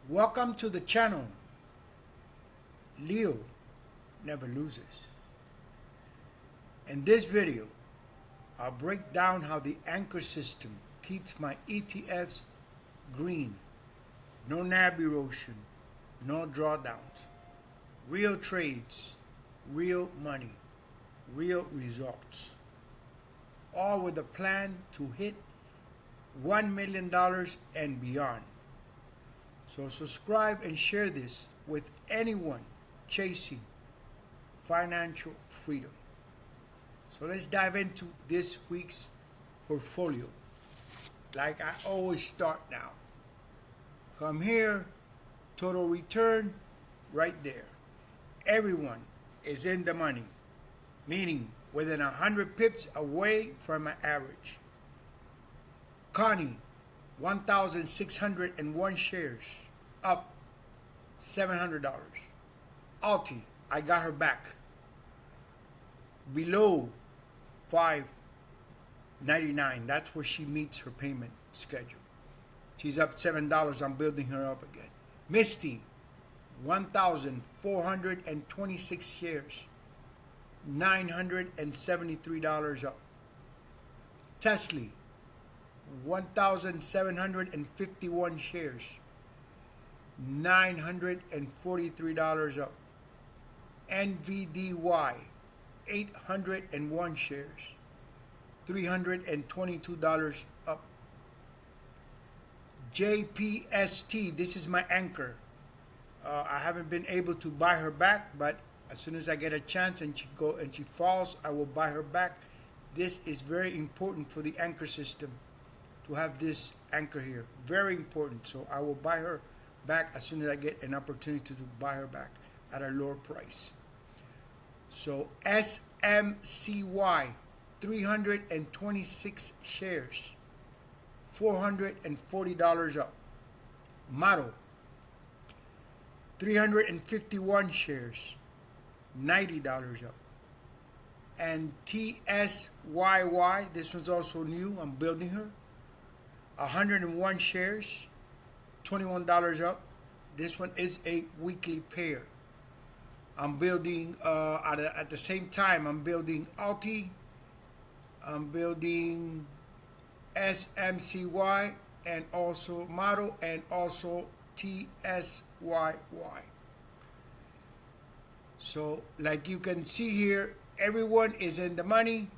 Welcome to the channel. Leo never loses. In this video, I'll break down how the anchor system keeps my ETFs green. No NAV erosion, no drawdowns. Real trades, real money, real results. All with a plan to hit $1 million and beyond. So subscribe and share this with anyone chasing financial freedom. So let's dive into this week's portfolio. Like I always start now. Come here, total return, right there. Everyone is in the money, meaning within 100 pips away from an average. Connie, 1,601 shares, up $700. Alti, I got her back. Below $5.99, that's where she meets her payment schedule. She's up $7, I'm building her up again. Misty, 1,426 shares, $973 up. Tesla, 1,751 shares, $943 up. NVDY, 801 shares, $322 up. JPST, this is my anchor. I haven't been able to buy her back, but as soon as I get a chance and she falls, I will buy her back. This is very important for the anchor system to have this anchor here. Very important. So I will buy her back as soon as I get an opportunity to buy her back at a lower price. So SMCY, 326 shares, $440 up. Model, 351 shares, $90 up. And TSYY, this one's also new, I'm building her, 101 shares, $21 up. This one is a weekly pair. I'm building, at the same time, I'm building Alti, I'm building SMCY, and also Model, and also TSYY. So, like you can see here, everyone is in the money.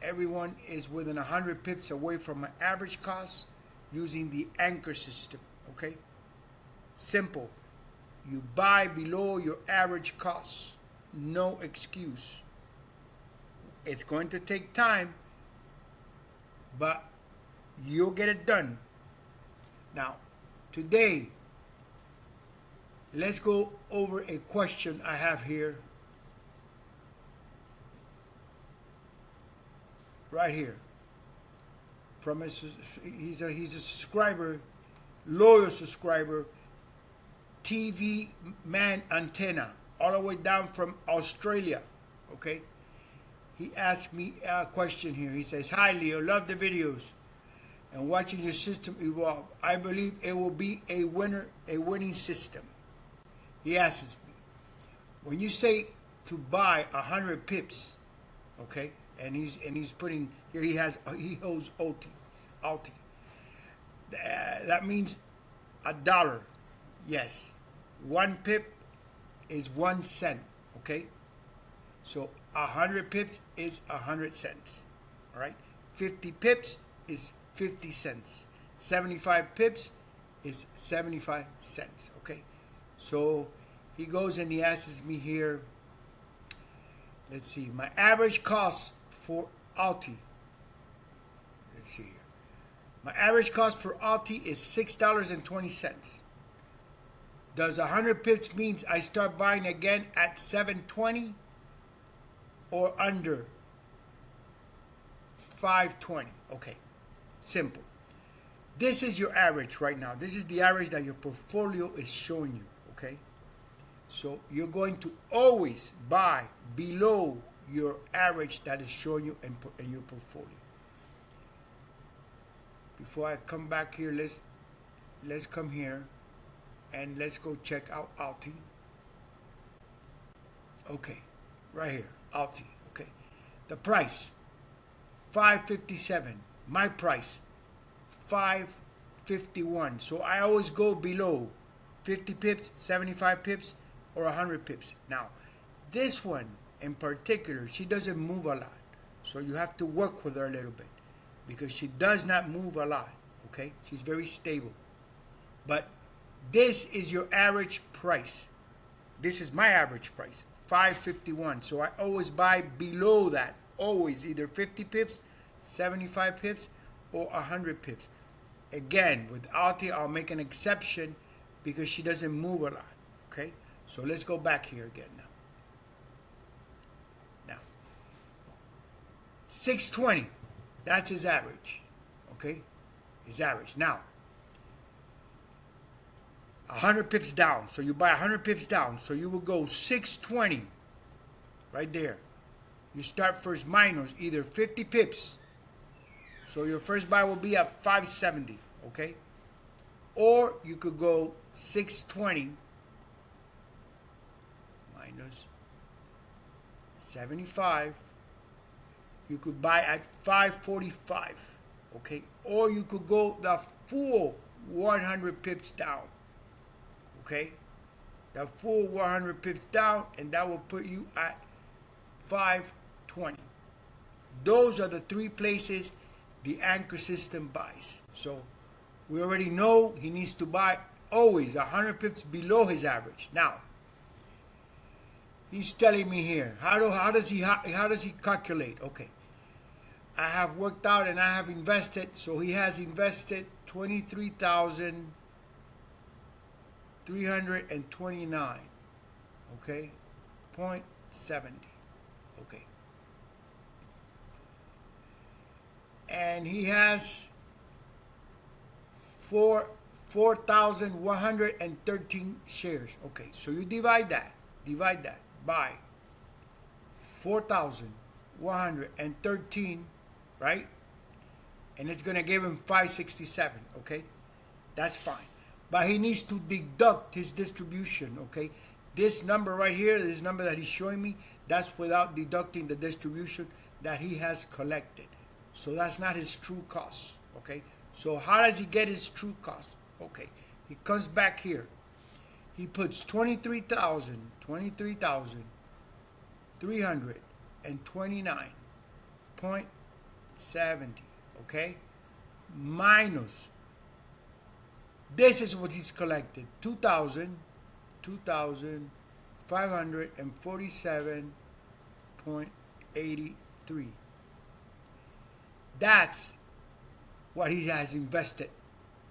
Everyone is within 100 pips away from my average cost using the anchor system, okay? Simple. You buy below your average cost. No excuse. It's going to take time, but you'll get it done. Now, today, let's go over a question I have here. Right here. From he's a subscriber, loyal subscriber, TV Man Antenna, all the way down from Australia. Okay? He asked me a question here. He says, "Hi Leo, love the videos and watching your system evolve. I believe it will be a winning system." He asks me, when you say to buy 100 pips, okay, and he's putting here, he holds Alti. That means $1. Yes, 1 pip is 1 cent. Okay, so 100 pips is 100 cents. All right, 50 pips is 50 cents. 75 pips is 75 cents. Okay, so he goes and he asks me here. Let's see, my average cost for Alti. Let's see here. My average cost for Alti is $6.20. Does 100 pips means I start buying again at $7.20 or under $5.20? Okay, simple. This is your average right now. This is the average that your portfolio is showing you, okay? So you're going to always buy below your average that is showing you in your portfolio. Before I come back here, let's come here. And let's go check out Alti. Okay, right here, Alti. Okay, the price 557. My price 551. So I always go below 50 pips, 75 pips, or 100 pips. Now, this one in particular, she doesn't move a lot. So you have to work with her a little bit because she does not move a lot. Okay, she's very stable. But this is your average price. This is my average price, 551. So I always buy below that, always either 50 pips, 75 pips, or 100 pips. Again, with Alti, I'll make an exception because she doesn't move a lot. Okay, so let's go back here again now. 620, that's his average. Okay, his average. Now, 100 pips down. So you buy 100 pips down. So you will go 620 right there. You start first minus either 50 pips. So your first buy will be at 570, okay? Or you could go 620 minus 75. You could buy at 545, okay? Or you could go the full 100 pips down, okay? The full 100 pips down, and that will put you at 520. Those are the three places the anchor system buys. So we already know he needs to buy always 100 pips below his average. Now, he's telling me here, how does he calculate? Okay, I have worked out and I have invested. So he has invested 23,329. Okay, 0.70. Okay. And he has 4,113 shares. Okay, so you divide that by 4,113, right? And it's going to give him 567, okay? That's fine. But he needs to deduct his distribution, okay? This number right here, this number that he's showing me, that's without deducting the distribution that he has collected. So that's not his true cost, okay? So how does he get his true cost? Okay, he comes back here. He puts 23,329.70, okay? Minus, this is what he's collected, 2,547.83. That's what he has invested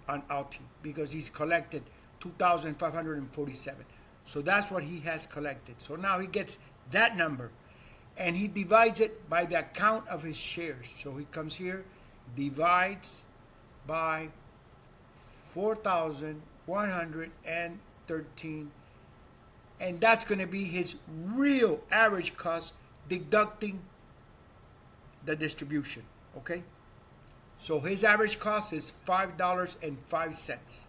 on Alti because he's collected 2,547. So that's what he has collected. So now he gets that number and he divides it by the count of his shares. So he comes here, divides by 4,113, and that's going to be his real average cost deducting the distribution. Okay, so his average cost is $5.05.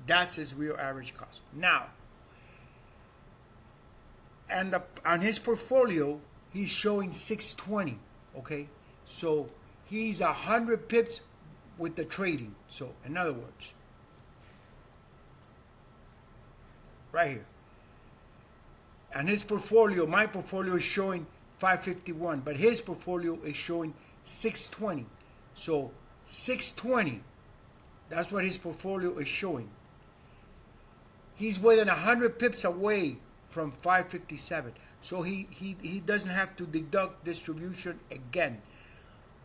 That's his real average cost. Now, and on his portfolio, he's showing 620. Okay, so he's 100 pips with the trading. So in other words, right here, and his portfolio, my portfolio is showing 551, but his portfolio is showing 620. So 620, that's what his portfolio is showing. He's within 100 pips away from 557. So he doesn't have to deduct distribution again.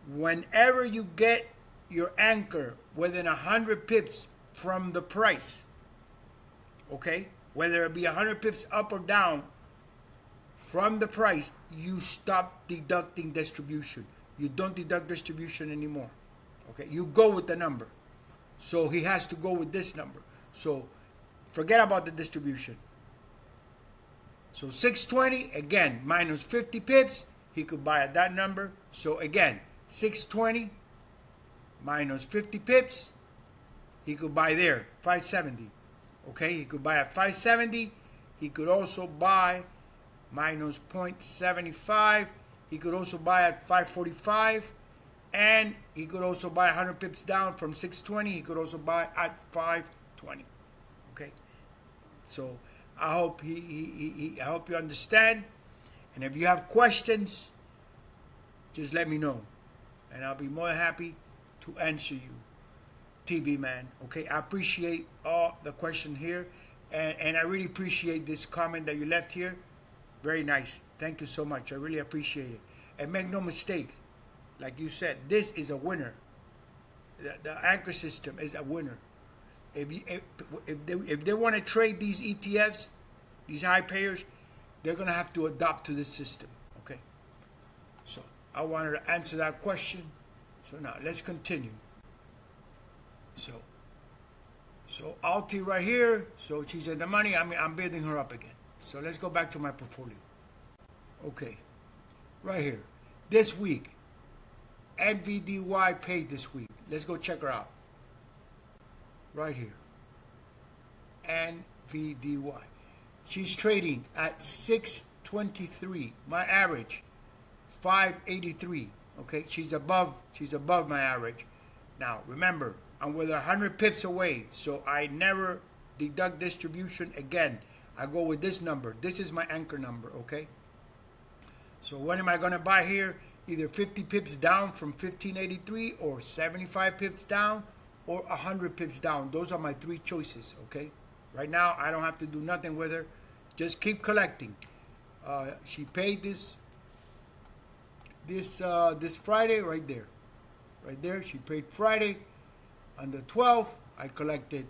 Whenever you get your anchor within 100 pips from the price, okay, whether it be 100 pips up or down from the price, you stop deducting distribution. You don't deduct distribution anymore. Okay, you go with the number. So he has to go with this number. So forget about the distribution. So 620, again, minus 50 pips, he could buy at that number. So again, 620 minus 50 pips, he could buy there, 570. Okay, he could buy at 570. He could also buy minus 0.75. He could also buy at 545. And he could also buy 100 pips down from 620. He could also buy at 520. Okay, so I hope I hope you understand. And if you have questions, just let me know, and I'll be more than happy to answer you, TB man. Okay, I appreciate all the question here, and I really appreciate this comment that you left here. Very nice. Thank you so much. I really appreciate it. And make no mistake, like you said, this is a winner. The anchor system is a winner. If they want to trade these ETFs, these high payers, they're going to have to adopt to this system. Okay. So I wanted to answer that question. So now let's continue. So Alti right here. So she's in the money. I'm building her up again. So let's go back to my portfolio. Okay. Right here. This week, NVDY paid this week. Let's go check her out. Right here. NVDY. She's trading at 623. My average, 583. Okay, she's above my average. Now remember, I'm with 100 pips away, so I never deduct distribution again. I go with this number. This is my anchor number. Okay. So when am I gonna buy here? Either 50 pips down from 1583, or 75 pips down, or 100 pips down. Those are my three choices. Okay. Right now, I don't have to do nothing with her. Just keep collecting. She paid this Friday right there. Right there, she paid Friday. On the 12th, I collected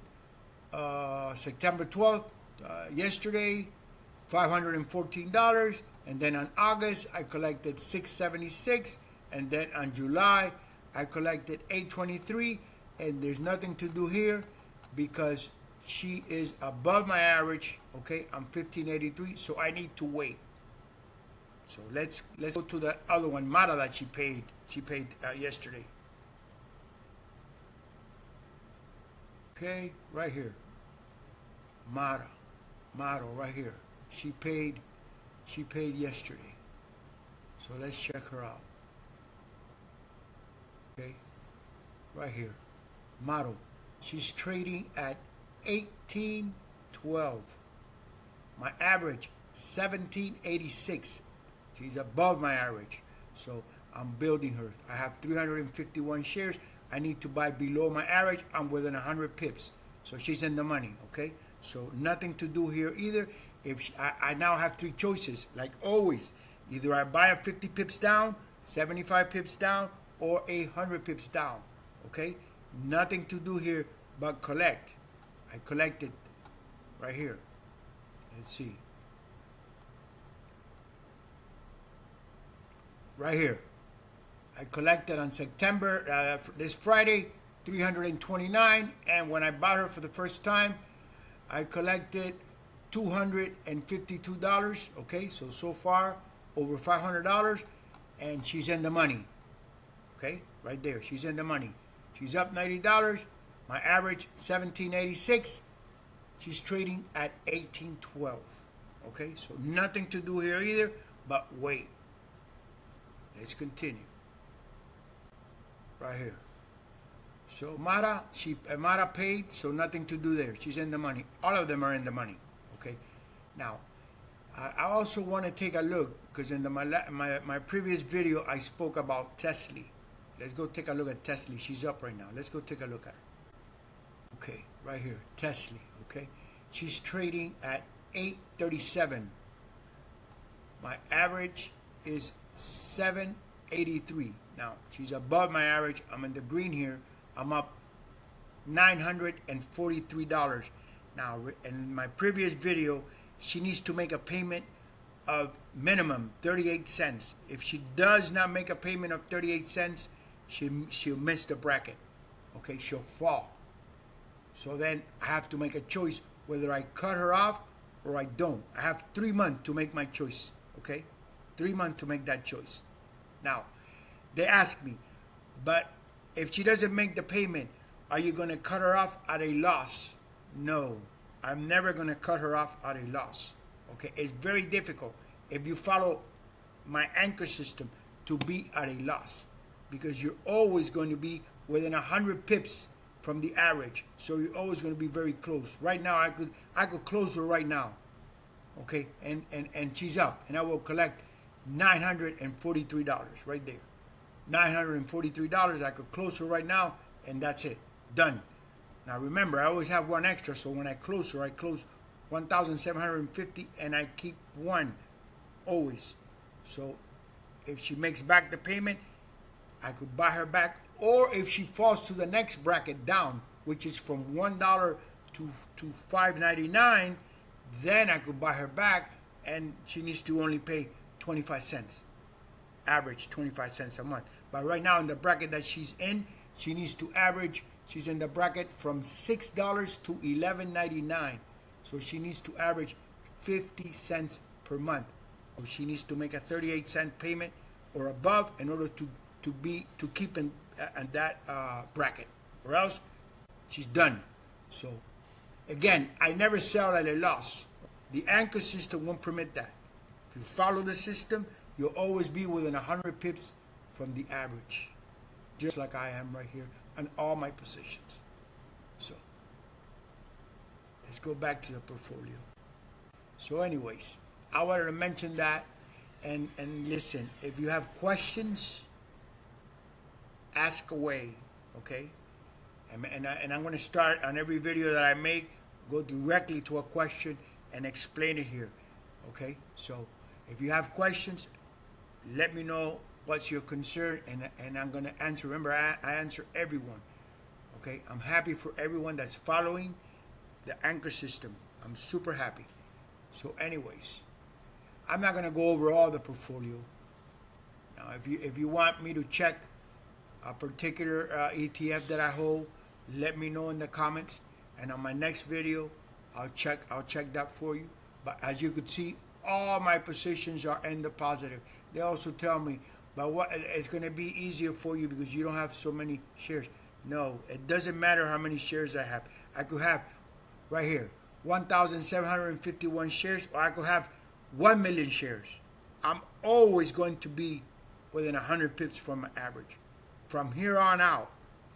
September 12th, yesterday, $514. And then on August, I collected $676. And then on July, I collected $823. And there's nothing to do here because she is above my average. Okay, I'm 1583, so I need to wait. So let's go to the other one, Mata, that she paid yesterday. Okay, right here, Mata right here. She paid yesterday. So let's check her out. Okay, right here, Mata. She's trading at 1812. My average 1786. She's above my average, so I'm building her. I have 351 shares. I need to buy below my average. I'm within 100 pips, so she's in the money. Okay, so nothing to do here either. I now have three choices, like always. Either I buy at 50 pips down, 75 pips down, or 100 pips down. Okay, nothing to do here but collect. I collected right here. Let's see. Right here. I collected on September, this Friday, 329. And when I bought her for the first time, I collected $252. Okay, so far, over $500. And she's in the money. Okay, right there. She's in the money. She's up $90. My average, 1786. She's trading at 1812. Okay, so nothing to do here either, but wait. Let's continue. Right here. So Mata paid, so nothing to do there. She's in the money. All of them are in the money. Okay. Now, I also want to take a look, because in my previous video I spoke about Tesla. Let's go take a look at Tesla. She's up right now. Let's go take a look at her. Okay, right here, Tesla. Okay, she's trading at 837. My average is 783. Now she's above my average. I'm in the green here. I'm up $943. Now, in my previous video, she needs to make a payment of minimum 38 cents. If she does not make a payment of 38 cents, she'll miss the bracket. Okay, she'll fall. So then I have to make a choice whether I cut her off or I don't. I have 3 months to make my choice. Okay, 3 months to make that choice. Now, they ask me, but if she doesn't make the payment, are you going to cut her off at a loss? No, I'm never going to cut her off at a loss. Okay, it's very difficult if you follow my anchor system to be at a loss, because you're always going to be within 100 pips from the average. So you're always going to be very close. Right now, I could close her right now. Okay, and she's up, and I will collect $943 right there. $943. I could close her right now, and that's it. Done. Now remember, I always have one extra, so when I close her, I close 1,750, and I keep one always. So if she makes back the payment, I could buy her back. Or if she falls to the next bracket down, which is from $1 to $5.99, then I could buy her back, and she needs to only pay 25 cents. Average 25 cents a month. But right now in the bracket that she's in, she needs to average, she's in the bracket from $6 to $11.99. So she needs to average 50 cents per month. So she needs to make a 38-cent payment or above in order to keep in that bracket, or else she's done. So again, I never sell at a loss. The anchor system won't permit that. If you follow the system, you'll always be within 100 pips from the average, just like I am right here on all my positions. So let's go back to the portfolio. So anyways, I wanted to mention that, and listen, if you have questions, ask away, okay? And I'm going to start on every video that I make, go directly to a question and explain it here, okay? So if you have questions, let me know what's your concern, and I'm going to answer. Remember, I answer everyone, okay? I'm happy for everyone that's following the anchor system. I'm super happy. So anyways, I'm not going to go over all the portfolio. Now, if you want me to check a particular ETF that I hold, let me know in the comments, and on my next video I'll check that for you. But as you could see, all my positions are in the positive. They also tell me, but what, it's going to be easier for you because you don't have so many shares. No, it doesn't matter how many shares I have. I could have right here 1,751 shares, or I could have 1 million shares. I'm always going to be within 100 pips from my average from here on out,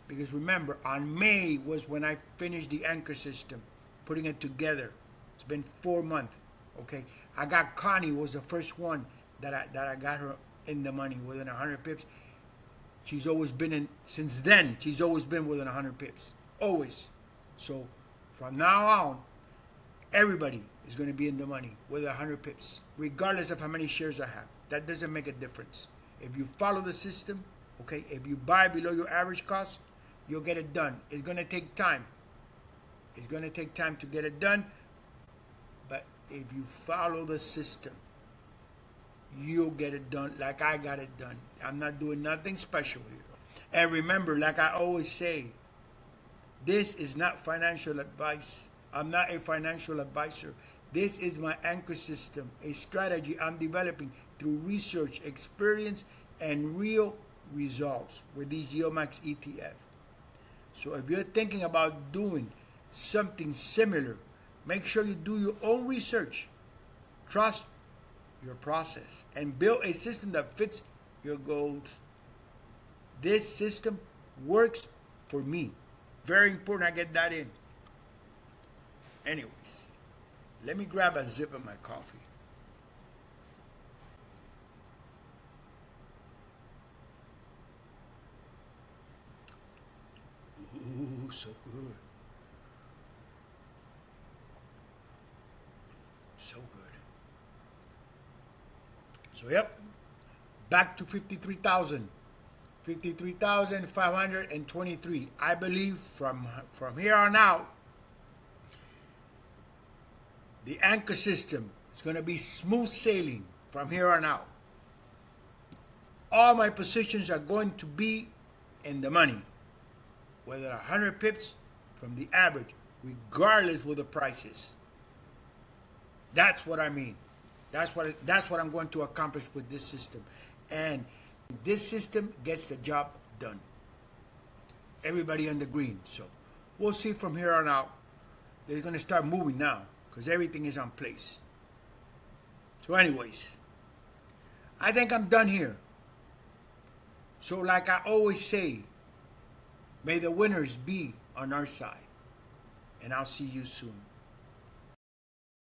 because remember, on May was when I finished the anchor system, putting it together. It's been 4 months. Okay, I got Connie, was the first one that I got her in the money within 100 pips. She's always been in, since then, she's always been within 100 pips, always. So from now on, everybody is going to be in the money with 100 pips, regardless of how many shares I have. That doesn't make a difference. If you follow the system, okay, if you buy below your average cost, you'll get it done. It's going to take time. It's going to take time to get it done. But if you follow the system, you'll get it done like I got it done. I'm not doing nothing special here. And remember, like I always say, this is not financial advice. I'm not a financial advisor. This is my anchor system, a strategy I'm developing through research, experience, and real results with these YieldMax ETF. So if you're thinking about doing something similar, make sure you do your own research. Trust your process and build a system that fits your goals. This system works for me. Very important I get that in. Anyways, let me grab a sip of my coffee. Ooh, so good. So good. So yep, back to 53,000. 53,523. I believe from here on out, the anchor system is going to be smooth sailing from here on out. All my positions are going to be in the money, whether 100 pips from the average, regardless what the price is. That's what I mean. That's what I'm going to accomplish with this system. And this system gets the job done. Everybody on the green. So we'll see from here on out. they're going to start moving now because everything is on place. So anyways, I think I'm done here. So like I always say, may the winners be on our side. And I'll see you soon.